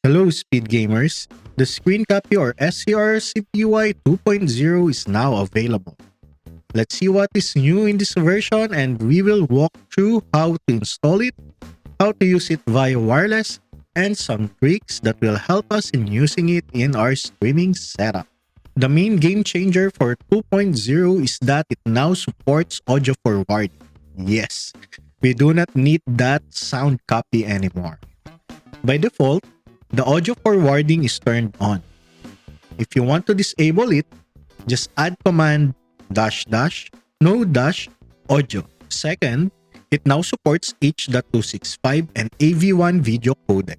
Hello Speed Gamers! The screen copy or SCRCPY 2.0 is now available. Let's see what is new in this version and we will walk through how to install it, how to use it via wireless, and some tricks that will help us in using it in our streaming setup. The main game changer for 2.0 is that it now supports audio forwarding. Yes, we do not need that sound copy anymore. By default, the audio forwarding is turned on. If you want to disable it, just add command --no audio. Second, it now supports H.265 and AV1 video codec.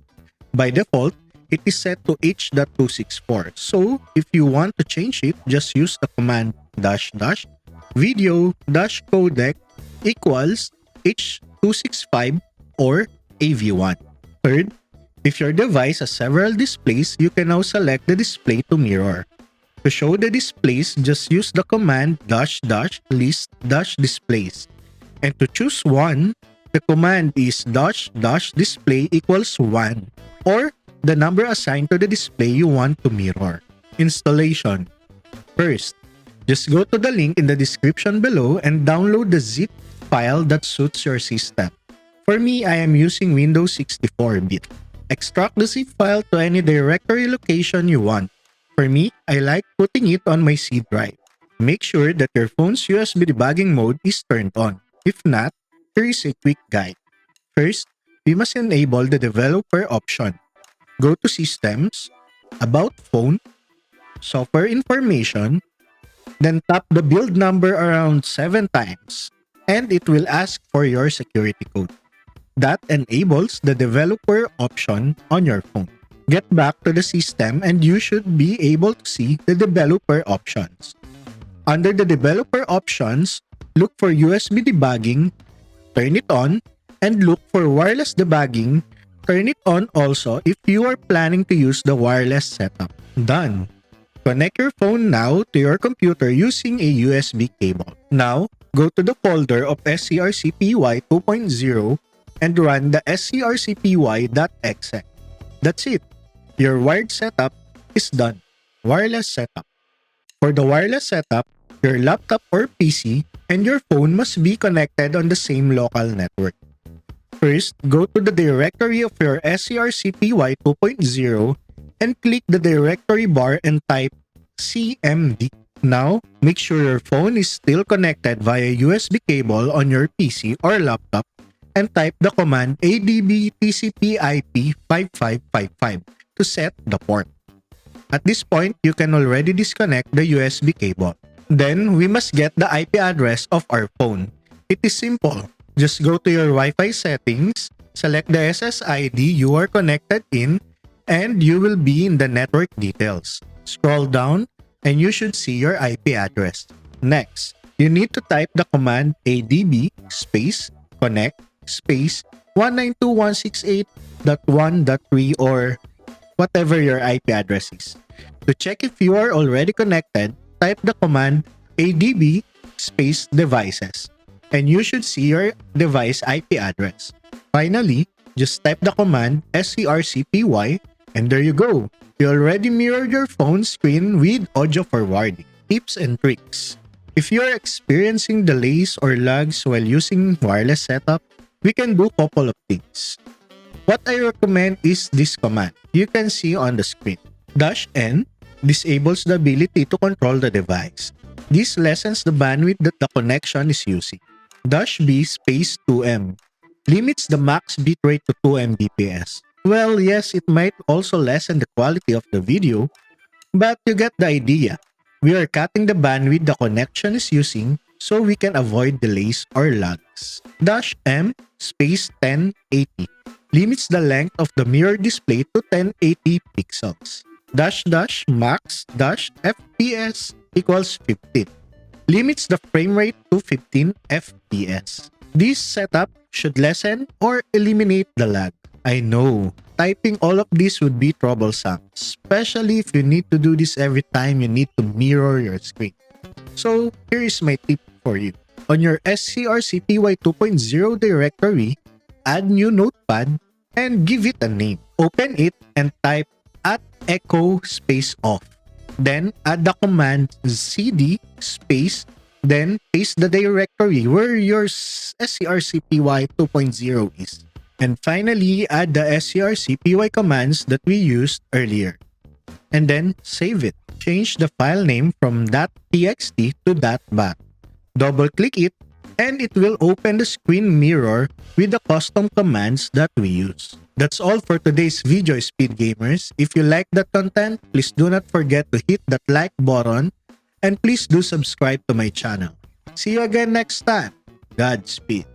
By default, it is set to H.264. So, if you want to change it, just use the command --video-codec equals H.265 or AV1. Third, if your device has several displays, you can now select the display to mirror. To show the displays, just use the command --list-displays. And to choose one, the command is --display equals 1 or the number assigned to the display you want to mirror. Installation. First, just go to the link in the description below and download the zip file that suits your system. For me, I am using Windows 64-bit. Extract the zip file to any directory location you want. For me, I like putting it on my C drive. Make sure that your phone's USB debugging mode is turned on. If not, here is a quick guide. First, we must enable the developer option. Go to Systems, About Phone, Software Information, then tap the build number around 7 times, and it will ask for your security code. That enables the developer option on your phone. Get back to the system and you should be able to see the developer options. Under the developer options, look for USB debugging, turn it on, and look for wireless debugging, turn it on also if you are planning to use the wireless setup. Done! Connect your phone now to your computer using a USB cable. Now, go to the folder of SCRCPY 2.0 and run the scrcpy.exe. That's it. Your wired setup is done. Wireless setup. For the wireless setup, your laptop or PC and your phone must be connected on the same local network. First, go to the directory of your SCRCPY 2.0 and click the directory bar and type cmd. Now, make sure your phone is still connected via USB cable on your PC or laptop and type the command adb tcp/ip 5555 to set the port. At this point, you can already disconnect the USB cable. Then, we must get the IP address of our phone. It is simple. Just go to your Wi-Fi settings, select the SSID you are connected in, and you will be in the network details. Scroll down, and you should see your IP address. Next, you need to type the command adb space connect space 192.168.1.3 or whatever your IP address is. To check if you are already connected, type the command adb space devices and you should see your device IP address. Finally, just type the command scrcpy and there you go. You already mirrored your phone screen with audio forwarding. Tips and tricks. If you are experiencing delays or lags while using wireless setup, we can do a couple of things. What I recommend is this command. You can see on the screen. -N disables the ability to control the device. This lessens the bandwidth that the connection is using. -B space 2M limits the max bitrate to 2 Mbps. Well, yes, it might also lessen the quality of the video, but you get the idea. We are cutting the bandwidth the connection is using so we can avoid delays or lags. -M space 1080 limits the length of the mirror display to 1080 pixels. -max-fps equals 15 limits the frame rate to 15 fps. This setup should lessen or eliminate the lag. I know, typing all of this would be troublesome, especially if you need to do this every time you need to mirror your screen. So, here is my tip for you. On your SCRCPY 2.0 directory, add new notepad and give it a name. Open it and type at echo space off. Then add the command cd space, then paste the directory where your SCRCPY 2.0 is. And finally, add the SCRCPY commands that we used earlier. And then save it. Change the file name from .txt to .bat. Double-click it, and it will open the screen mirror with the custom commands that we use. That's all for today's video, Speed Gamers. If you like the content, please do not forget to hit that like button, and please do subscribe to my channel. See you again next time. Godspeed.